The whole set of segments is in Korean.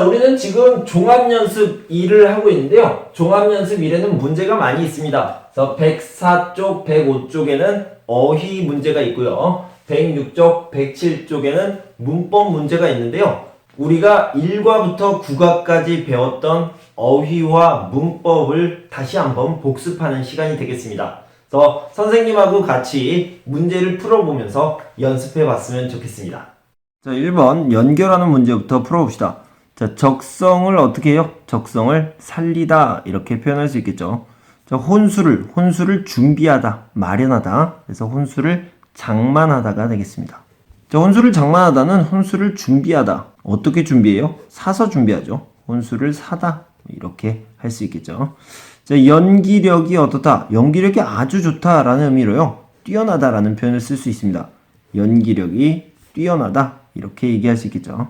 우리는 지금 종합연습 2를 하고 있는데요. 종합연습 1에는 문제가 많이 있습니다. 그래서 104쪽, 105쪽에는 어휘 문제가 있고요. 106쪽, 107쪽에는 문법 문제가 있는데요. 우리가 1과부터 9과까지 배웠던 어휘와 문법을 다시 한번 복습하는 시간이 되겠습니다. 그래서 선생님하고 같이 문제를 풀어보면서 연습해 봤으면 좋겠습니다. 자, 1번 연결하는 문제부터 풀어봅시다. 자, 적성을 어떻게 해요? 적성을 살리다 이렇게 표현할 수 있겠죠. 자, 혼수를 준비하다, 마련하다. 그래서 혼수를 장만하다가 되겠습니다. 자, 혼수를 장만하다는 혼수를 준비하다. 어떻게 준비해요? 사서 준비하죠. 혼수를 사다 이렇게 할 수 있겠죠. 자, 연기력이 어떻다? 연기력이 아주 좋다라는 의미로요. 뛰어나다라는 표현을 쓸 수 있습니다. 연기력이 뛰어나다 이렇게 얘기할 수 있겠죠.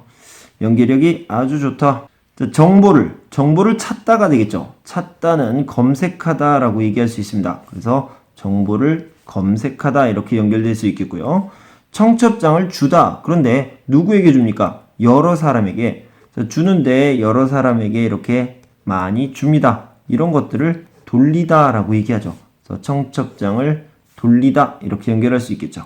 연기력이 아주 좋다. 자, 정보를 찾다가 되겠죠. 찾다는 검색하다라고 얘기할 수 있습니다. 그래서 정보를 검색하다 이렇게 연결될 수 있겠고요. 청첩장을 주다. 그런데 누구에게 줍니까? 여러 사람에게. 자, 주는데 여러 사람에게 이렇게 많이 줍니다. 이런 것들을 돌리다라고 얘기하죠. 그래서 청첩장을 돌리다 이렇게 연결할 수 있겠죠.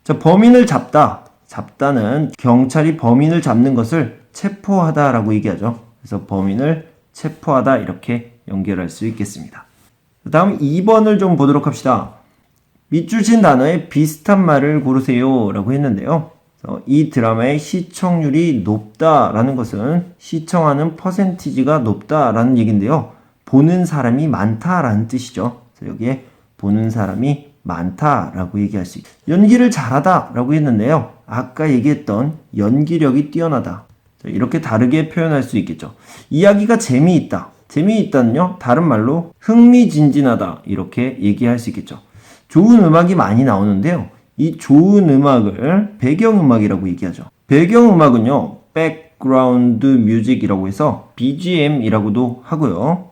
자, 범인을 잡다는 경찰이 범인을 잡는 것을 체포하다라고 얘기하죠. 그래서 범인을 체포하다 이렇게 연결할 수 있겠습니다. 다음 2번을 좀 보도록 합시다. 밑줄 친 단어에 비슷한 말을 고르세요 라고 했는데요. 이 드라마의 시청률이 높다라는 것은 시청하는 퍼센티지가 높다라는 얘기인데요. 보는 사람이 많다라는 뜻이죠. 그래서 여기에 보는 사람이 많다라고 얘기할 수 있어요. 연기를 잘하다라고 했는데요. 아까 얘기했던 연기력이 뛰어나다. 이렇게 다르게 표현할 수 있겠죠. 이야기가 재미있다. 재미있다는요. 다른 말로 흥미진진하다. 이렇게 얘기할 수 있겠죠. 좋은 음악이 많이 나오는데요. 이 좋은 음악을 배경음악이라고 얘기하죠. 배경음악은요. 백그라운드 뮤직이라고 해서 BGM이라고도 하고요.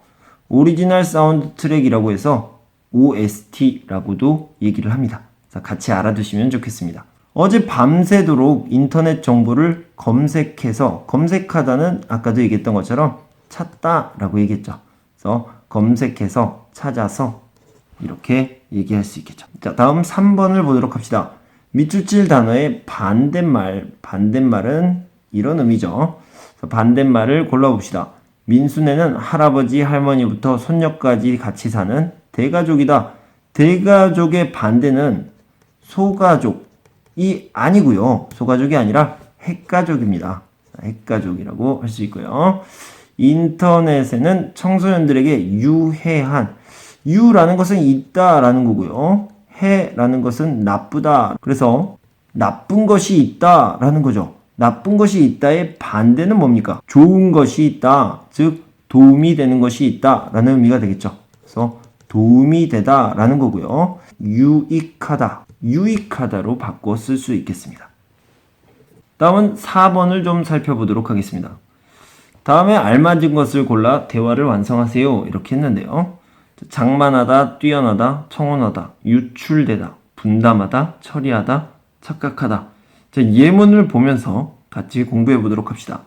오리지널 사운드 트랙이라고 해서 OST라고도 얘기를 합니다. 같이 알아두시면 좋겠습니다. 어제 밤새도록 인터넷 정보를 검색하다는 아까도 얘기했던 것처럼 찾다라고 얘기했죠. 그래서 검색해서 찾아서 이렇게 얘기할 수 있겠죠. 자, 다음 3번을 보도록 합시다. 밑줄 칠 단어의 반대말은 이런 의미죠. 반대말을 골라봅시다. 민수네는 할아버지, 할머니부터 손녀까지 같이 사는 대가족이다. 대가족의 반대는 소가족이 아니고요. 소가족이 아니라 핵가족입니다. 핵가족이라고 할 수 있고요. 인터넷에는 청소년들에게 유라는 것은 있다라는 거고요. 해라는 것은 나쁘다. 그래서 나쁜 것이 있다라는 거죠. 나쁜 것이 있다의 반대는 뭡니까? 좋은 것이 있다. 즉 도움이 되는 것이 있다라는 의미가 되겠죠. 그래서 도움이 되다라는 거고요. 유익하다로 바꿔 쓸 수 있겠습니다. 다음은 4번을 좀 살펴보도록 하겠습니다. 다음에 알맞은 것을 골라 대화를 완성하세요. 이렇게 했는데요. 장만하다, 뛰어나다, 청혼하다, 유출되다, 분담하다, 처리하다, 착각하다. 자, 예문을 보면서 같이 공부해 보도록 합시다.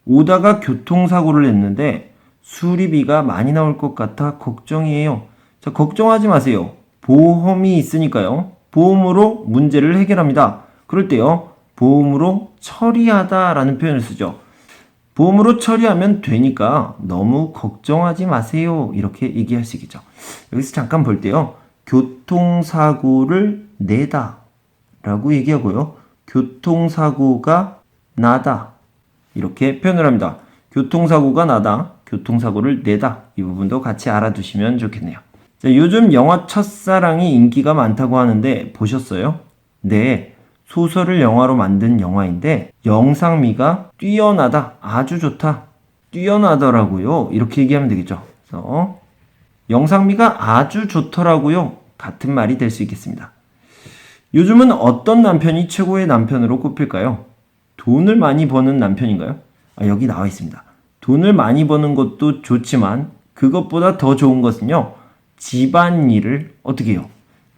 오다가 교통사고를 했는데 수리비가 많이 나올 것 같아 걱정이에요. 자, 걱정하지 마세요. 보험이 있으니까요. 보험으로 문제를 해결합니다. 그럴 때요. 보험으로 처리하다라는 표현을 쓰죠. 보험으로 처리하면 되니까 너무 걱정하지 마세요. 이렇게 얘기할 수 있겠죠. 여기서 잠깐 볼 때요. 교통사고를 내다 라고 얘기하고요. 교통사고가 나다 이렇게 표현을 합니다. 교통사고가 나다, 교통사고를 내다 이 부분도 같이 알아두시면 좋겠네요. 자, 요즘 영화 첫사랑이 인기가 많다고 하는데 보셨어요? 네. 소설을 영화로 만든 영화인데 영상미가 뛰어나다, 아주 좋다, 뛰어나더라고요. 이렇게 얘기하면 되겠죠. 그래서 영상미가 아주 좋더라고요. 같은 말이 될 수 있겠습니다. 요즘은 어떤 남편이 최고의 남편으로 꼽힐까요? 돈을 많이 버는 남편인가요? 여기 나와 있습니다. 돈을 많이 버는 것도 좋지만 그것보다 더 좋은 것은요. 집안일을 어떻게 해요?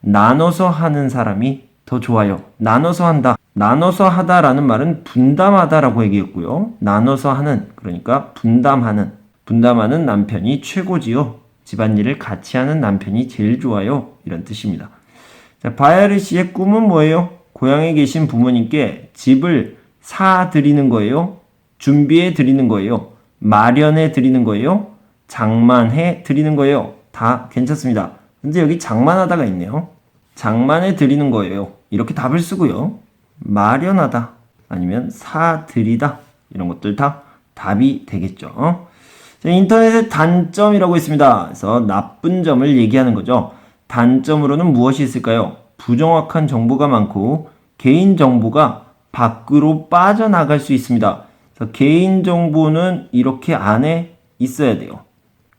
나눠서 하는 사람이 더 좋아요. 나눠서 한다. 나눠서 하다라는 말은 분담하다라고 얘기했고요. 나눠서 하는, 그러니까 분담하는 남편이 최고지요. 집안일을 같이 하는 남편이 제일 좋아요. 이런 뜻입니다. 자, 바야르 씨의 꿈은 뭐예요? 고향에 계신 부모님께 집을 사드리는 거예요? 준비해 드리는 거예요? 마련해 드리는 거예요? 장만해 드리는 거예요? 다 괜찮습니다. 근데 여기 장만하다가 있네요. 장만해 드리는 거예요. 이렇게 답을 쓰고요. 마련하다 아니면 사드리다 이런 것들 다 답이 되겠죠. 자, 인터넷의 단점이라고 있습니다. 그래서 나쁜 점을 얘기하는 거죠. 단점으로는 무엇이 있을까요? 부정확한 정보가 많고 개인정보가 밖으로 빠져나갈 수 있습니다. 그래서 개인정보는 이렇게 안에 있어야 돼요.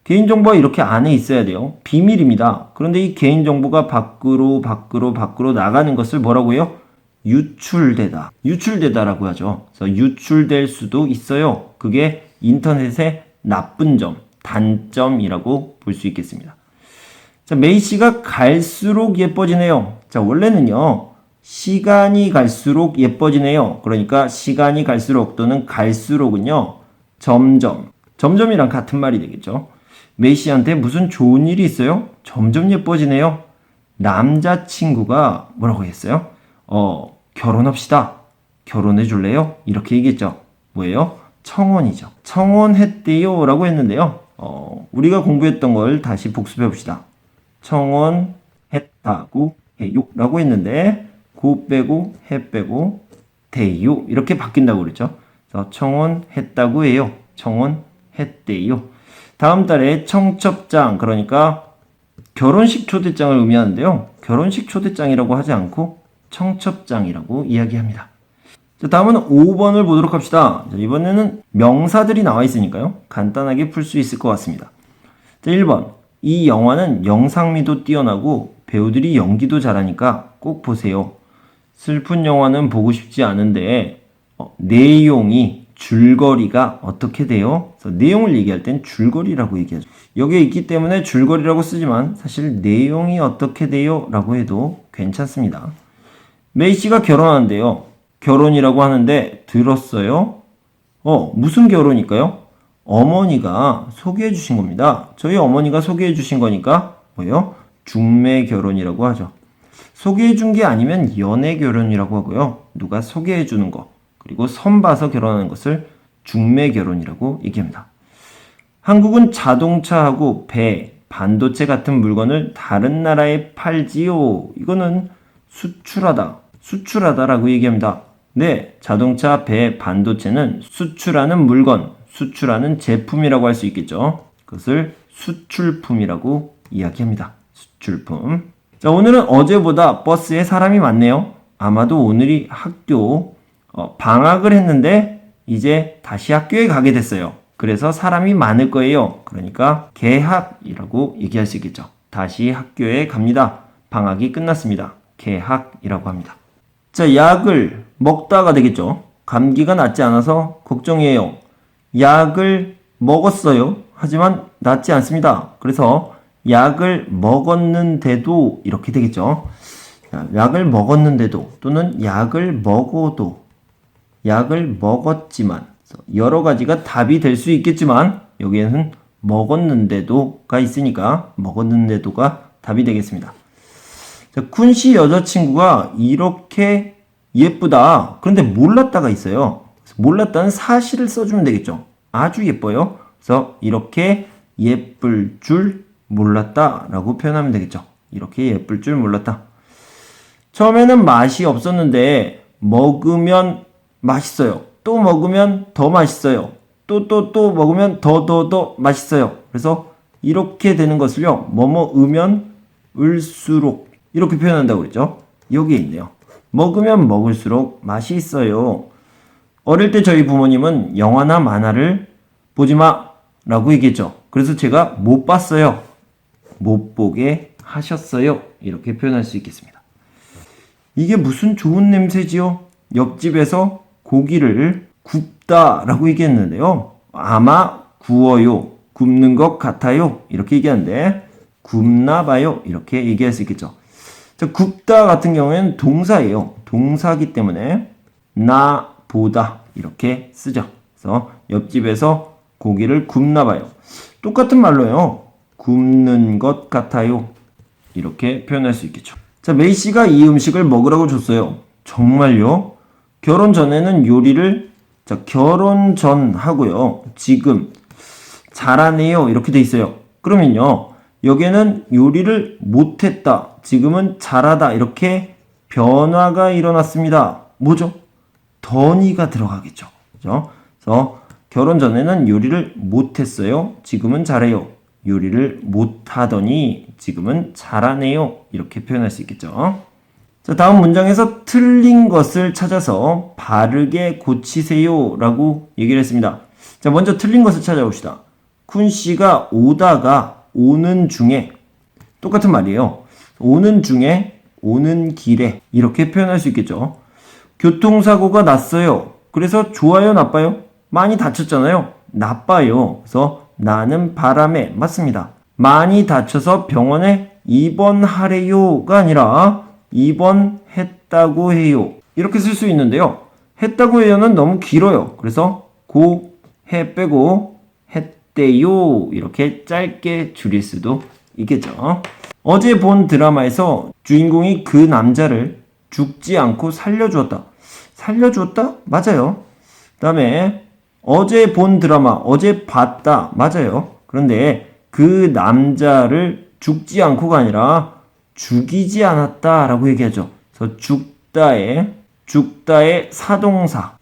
개인정보가 이렇게 안에 있어야 돼요. 비밀입니다. 그런데 이 개인정보가 밖으로 나가는 것을 뭐라고요? 유출되다라고 하죠. 그래서 유출될 수도 있어요. 그게 인터넷의 나쁜 점, 단점이라고 볼 수 있겠습니다. 자, 메이 씨가 갈수록 예뻐지네요. 자, 원래는요, 시간이 갈수록 예뻐지네요. 그러니까 시간이 갈수록 또는 갈수록은요, 점점이랑 같은 말이 되겠죠. 메이 씨한테 무슨 좋은 일이 있어요? 점점 예뻐지네요. 남자친구가 뭐라고 했어요? 결혼합시다. 결혼해 줄래요? 이렇게 얘기했죠. 뭐예요? 청혼이죠. 청혼했대요 라고 했는데요. 우리가 공부했던 걸 다시 복습해 봅시다. 청혼했다고 해요 라고 했는데 고 빼고 해 빼고 대요 이렇게 바뀐다고 그랬죠. 그래서 청혼했다고 해요. 청혼했대요. 다음 달에 청첩장, 그러니까 결혼식 초대장을 의미하는데요. 결혼식 초대장이라고 하지 않고 청첩장이라고 이야기합니다. 자, 다음은 5번을 보도록 합시다. 자, 이번에는 명사들이 나와 있으니까요. 간단하게 풀 수 있을 것 같습니다. 자, 1번. 이 영화는 영상미도 뛰어나고 배우들이 연기도 잘하니까 꼭 보세요. 슬픈 영화는 보고 싶지 않은데 내용이 줄거리가 어떻게 돼요? 그래서 내용을 얘기할 땐 줄거리라고 얘기하죠. 여기에 있기 때문에 줄거리라고 쓰지만 사실 내용이 어떻게 돼요? 라고 해도 괜찮습니다. 메이 씨가 결혼한대요. 결혼이라고 하는데 들었어요? 무슨 결혼일까요? 어머니가 소개해 주신 겁니다. 저희 어머니가 소개해 주신 거니까 뭐예요? 중매 결혼이라고 하죠. 소개해 준 게 아니면 연애 결혼이라고 하고요. 누가 소개해 주는 거. 그리고 선 봐서 결혼하는 것을 중매 결혼이라고 얘기합니다. 한국은 자동차하고 배, 반도체 같은 물건을 다른 나라에 팔지요. 이거는 수출하다라고 얘기합니다. 네, 자동차, 배, 반도체는 수출하는 물건, 수출하는 제품이라고 할 수 있겠죠. 그것을 수출품이라고 이야기합니다. 수출품. 자, 오늘은 어제보다 버스에 사람이 많네요. 아마도 오늘이 학교 방학을 했는데 이제 다시 학교에 가게 됐어요. 그래서 사람이 많을 거예요. 그러니까 개학이라고 얘기할 수 있겠죠. 다시 학교에 갑니다. 방학이 끝났습니다. 개학이라고 합니다. 자, 약을 먹다가 되겠죠. 감기가 낫지 않아서 걱정이에요. 약을 먹었어요. 하지만 낫지 않습니다. 그래서 약을 먹었는데도 이렇게 되겠죠. 약을 먹었는데도 또는 약을 먹어도 약을 먹었지만 여러 가지가 답이 될 수 있겠지만 여기에는 먹었는데도가 있으니까 먹었는데도가 답이 되겠습니다. 자, 쿤씨 여자친구가 이렇게 예쁘다. 그런데 몰랐다가 있어요. 몰랐다는 사실을 써주면 되겠죠. 아주 예뻐요. 그래서 이렇게 예쁠 줄 몰랐다라고 표현하면 되겠죠. 이렇게 예쁠 줄 몰랐다. 처음에는 맛이 없었는데 먹으면 맛있어요. 또 먹으면 더 맛있어요. 또 먹으면 더 맛있어요. 그래서 이렇게 되는 것을요. 뭐뭐으면 을수록 이렇게 표현한다고 그랬죠. 여기에 있네요. 먹으면 먹을수록 맛이 있어요. 어릴 때 저희 부모님은 영화나 만화를 보지 마 라고 얘기했죠. 그래서 제가 못 봤어요. 못 보게 하셨어요. 이렇게 표현할 수 있겠습니다. 이게 무슨 좋은 냄새지요? 옆집에서 고기를 굽다 라고 얘기했는데요. 아마 구워요. 굽는 것 같아요. 이렇게 얘기하는데 굽나 봐요. 이렇게 얘기할 수 있겠죠. 자, 굽다 같은 경우에는 동사예요. 동사기 때문에 나 보다 이렇게 쓰죠. 그래서 옆집에서 고기를 굽나 봐요. 똑같은 말로요. 굽는 것 같아요. 이렇게 표현할 수 있겠죠. 자, 메이 씨가 이 음식을 먹으라고 줬어요. 정말요? 결혼 전에는 요리를 결혼 전 하고요. 지금 잘하네요. 이렇게 돼 있어요. 그러면요. 여기에는 요리를 못했다. 지금은 잘하다. 이렇게 변화가 일어났습니다. 뭐죠? 더니가 들어가겠죠. 그죠? 그래서 결혼 전에는 요리를 못했어요. 지금은 잘해요. 요리를 못하더니 지금은 잘하네요. 이렇게 표현할 수 있겠죠. 자, 다음 문장에서 틀린 것을 찾아서 바르게 고치세요 라고 얘기를 했습니다. 자, 먼저 틀린 것을 찾아봅시다. 쿤 씨가 오다가 오는 중에 똑같은 말이에요. 오는 중에 오는 길에 이렇게 표현할 수 있겠죠. 교통사고가 났어요. 그래서 좋아요, 나빠요? 많이 다쳤잖아요. 나빠요. 그래서 나는 바람에 맞습니다. 많이 다쳐서 병원에 입원하래요가 아니라 입원했다고 해요. 이렇게 쓸 수 있는데요. 했다고 해요는 너무 길어요. 그래서 해 빼고 했대요. 이렇게 짧게 줄일 수도 있겠죠. 어제 본 드라마에서 주인공이 그 남자를 죽지 않고 살려주었다. 살려주었다? 맞아요. 그 다음에 어제 본 드라마, 어제 봤다. 맞아요. 그런데 그 남자를 죽지 않고가 아니라 죽이지 않았다 라고 얘기하죠. 그래서 죽다의 사동사,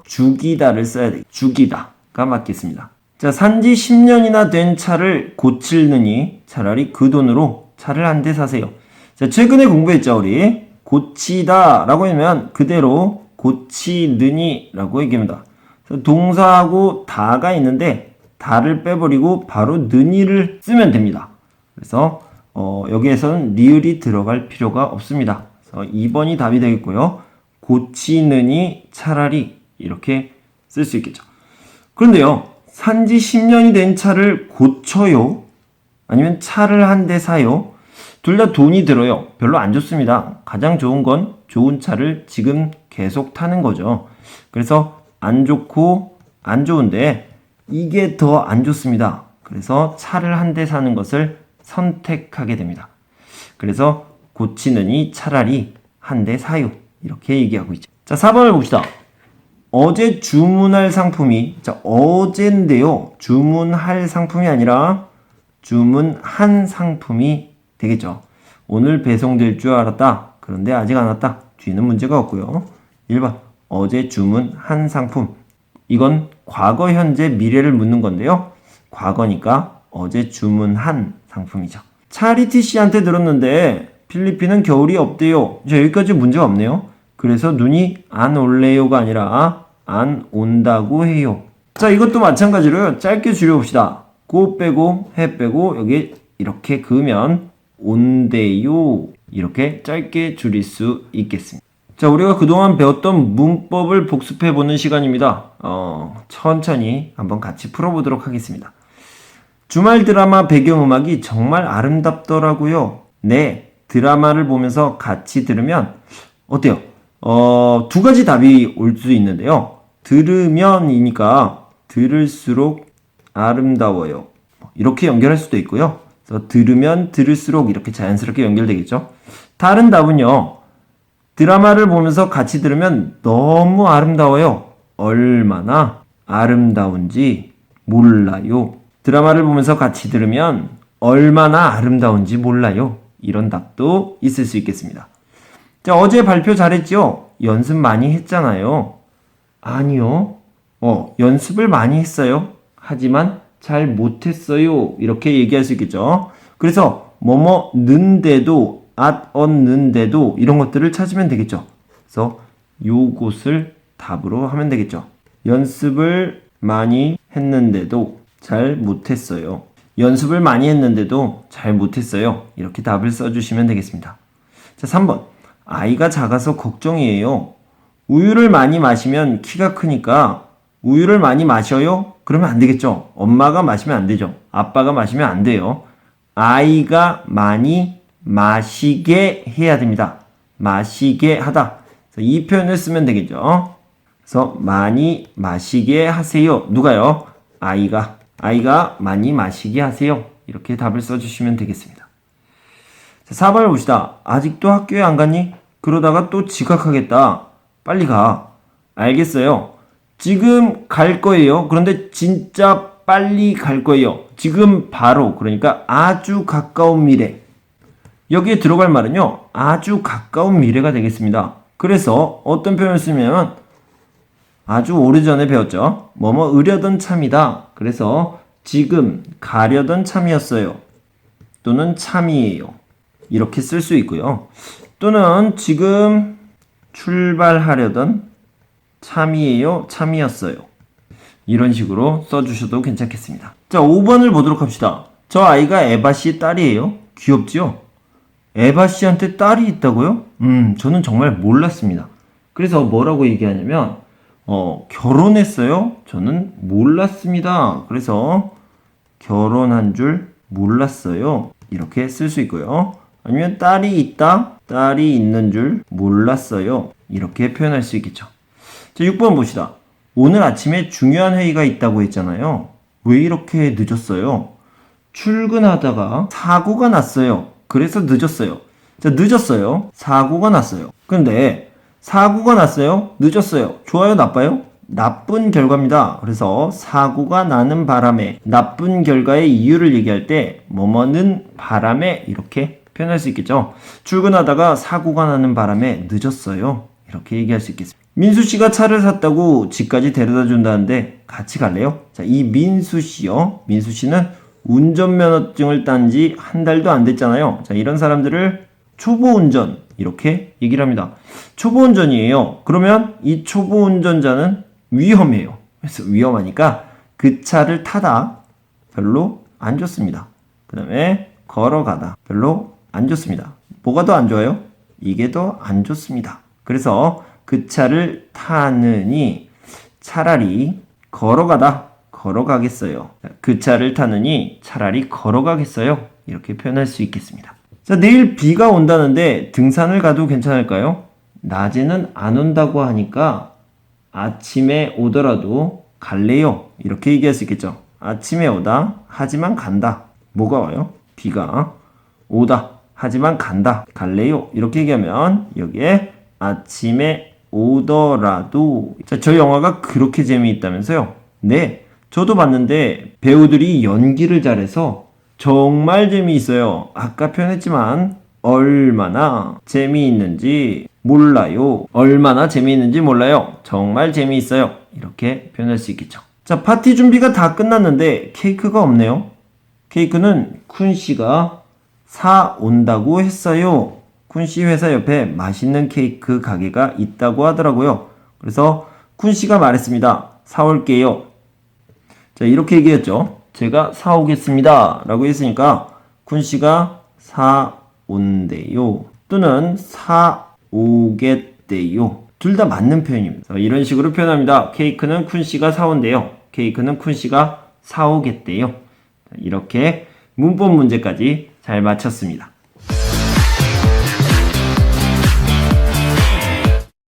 죽이다를 써야 돼요. 죽이다가 맞겠습니다. 자, 산지 10년이나 된 차를 고치느니 차라리 그 돈으로 차를 한 대 사세요. 자, 최근에 공부했죠, 우리. 고치다 라고 하면 그대로 고치느니 라고 얘기합니다. 그래서 동사하고 다가 있는데 다를 빼버리고 바로 느니를 쓰면 됩니다. 그래서 여기에서는 리을이 들어갈 필요가 없습니다. 그래서 2번이 답이 되겠고요. 고치느니 차라리 이렇게 쓸 수 있겠죠. 그런데요. 산지 10년이 된 차를 고쳐요? 아니면 차를 한 대 사요? 둘 다 돈이 들어요. 별로 안 좋습니다. 가장 좋은 건 좋은 차를 지금 계속 타는 거죠. 그래서 안 좋고 안 좋은데 이게 더 안 좋습니다. 그래서 차를 한 대 사는 것을 선택하게 됩니다. 그래서 고치느니 차라리 한 대 사요. 이렇게 얘기하고 있죠. 자, 4번을 봅시다. 어제 주문할 상품이 어제인데요. 주문할 상품이 아니라 주문한 상품이 되겠죠. 오늘 배송될 줄 알았다. 그런데 아직 안 왔다. 뒤는 문제가 없고요. 1번 어제 주문한 상품. 이건 과거, 현재, 미래를 묻는 건데요. 과거니까 어제 주문한 상품이죠. 차리티 씨한테 들었는데 필리핀은 겨울이 없대요. 여기까지 문제가 없네요. 그래서 눈이 안 올래요가 아니라 안 온다고 해요. 자, 이것도 마찬가지로 짧게 줄여봅시다. 고 빼고 해 빼고 여기 이렇게 그으면 온대요. 이렇게 짧게 줄일 수 있겠습니다. 자, 우리가 그동안 배웠던 문법을 복습해보는 시간입니다. 천천히 한번 같이 풀어보도록 하겠습니다. 주말 드라마 배경음악이 정말 아름답더라고요. 네, 드라마를 보면서 같이 들으면 어때요? 두 가지 답이 올 수 있는데요. 들으면이니까 들을수록 아름다워요. 이렇게 연결할 수도 있고요. 그래서 들으면 들을수록 이렇게 자연스럽게 연결되겠죠. 다른 답은요. 드라마를 보면서 같이 들으면 너무 아름다워요. 얼마나 아름다운지 몰라요. 드라마를 보면서 같이 들으면 얼마나 아름다운지 몰라요. 이런 답도 있을 수 있겠습니다. 자, 어제 발표 잘했죠? 연습 많이 했잖아요. 아니요. 연습을 많이 했어요. 하지만 잘 못했어요. 이렇게 얘기할 수 있겠죠. 그래서 뭐뭐는데도 앗었는데도 이런 것들을 찾으면 되겠죠. 그래서 요것을 답으로 하면 되겠죠. 연습을 많이 했는데도 잘 못했어요. 연습을 많이 했는데도 잘 못했어요. 이렇게 답을 써주시면 되겠습니다. 자, 3번. 아이가 작아서 걱정이에요. 우유를 많이 마시면 키가 크니까 우유를 많이 마셔요? 그러면 안 되겠죠. 엄마가 마시면 안 되죠. 아빠가 마시면 안 돼요. 아이가 많이 마시게 해야 됩니다. 마시게 하다. 그래서 이 표현을 쓰면 되겠죠. 그래서 많이 마시게 하세요. 누가요? 아이가 많이 마시게 하세요. 이렇게 답을 써주시면 되겠습니다. 자, 4번을 봅시다. 아직도 학교에 안 갔니? 그러다가 또 지각하겠다. 빨리 가. 알겠어요. 지금 갈 거예요. 그런데 진짜 빨리 갈 거예요. 지금 바로, 그러니까 아주 가까운 미래. 여기에 들어갈 말은요, 아주 가까운 미래가 되겠습니다. 그래서 어떤 표현을 쓰면 아주 오래전에 배웠죠. 뭐뭐 으려던 참이다. 그래서 지금 가려던 참이었어요. 또는 참이에요. 이렇게 쓸 수 있고요. 또는 지금 출발하려던 참이에요. 참이었어요. 이런 식으로 써주셔도 괜찮겠습니다. 자, 5번을 보도록 합시다. 저 아이가 에바 씨의 딸이에요. 귀엽지요? 에바 씨한테 딸이 있다고요? 저는 정말 몰랐습니다. 그래서 뭐라고 얘기하냐면 결혼했어요? 저는 몰랐습니다. 그래서 결혼한 줄 몰랐어요. 이렇게 쓸 수 있고요. 아니면 딸이 있다, 딸이 있는 줄 몰랐어요. 이렇게 표현할 수 있겠죠. 자, 6번 봅시다. 오늘 아침에 중요한 회의가 있다고 했잖아요. 왜 이렇게 늦었어요? 출근하다가 사고가 났어요. 그래서 늦었어요. 자, 늦었어요. 사고가 났어요. 근데 사고가 났어요. 늦었어요. 좋아요, 나빠요? 나쁜 결과입니다. 그래서 사고가 나는 바람에, 나쁜 결과의 이유를 얘기할 때 뭐뭐는 바람에 이렇게 표현할 수 있겠죠. 출근하다가 사고가 나는 바람에 늦었어요. 이렇게 얘기할 수 있겠습니다. 민수 씨가 차를 샀다고 집까지 데려다 준다는데 같이 갈래요? 자, 이 민수 씨요. 민수 씨는 운전면허증을 딴 지 한 달도 안 됐잖아요. 자, 이런 사람들을 초보운전 이렇게 얘기를 합니다. 초보운전이에요. 그러면 이 초보운전자는 위험해요. 그래서 위험하니까 그 차를 타다 별로 안 좋습니다. 그 다음에 걸어가다 별로 안 좋습니다. 뭐가 더 안 좋아요? 이게 더 안 좋습니다. 그래서 그 차를 타느니 차라리 걸어가겠어요. 그 차를 타느니 차라리 걸어가겠어요. 이렇게 표현할 수 있겠습니다. 자, 내일 비가 온다는데 등산을 가도 괜찮을까요? 낮에는 안 온다고 하니까 아침에 오더라도 갈래요. 이렇게 얘기할 수 있겠죠. 아침에 오다, 하지만 간다. 뭐가 와요? 비가 오다, 하지만 간다. 갈래요. 이렇게 얘기하면 여기에 아침에 오더라도. 자, 저 영화가 그렇게 재미있다면서요? 네, 저도 봤는데 배우들이 연기를 잘해서 정말 재미있어요. 아까 표현했지만 얼마나 재미있는지 몰라요. 얼마나 재미있는지 몰라요. 정말 재미있어요. 이렇게 표현할 수 있겠죠. 자, 파티 준비가 다 끝났는데 케이크가 없네요. 케이크는 쿤 씨가 사 온다고 했어요. 쿤 씨 회사 옆에 맛있는 케이크 가게가 있다고 하더라고요. 그래서 쿤 씨가 말했습니다. 사올게요. 자, 이렇게 얘기했죠. 제가 사오겠습니다 라고 했으니까 쿤 씨가 사온대요 또는 사오겠대요. 둘 다 맞는 표현입니다. 이런 식으로 표현합니다. 케이크는 쿤 씨가 사온대요. 케이크는 쿤 씨가 사오겠대요. 이렇게 문법 문제까지 잘 마쳤습니다.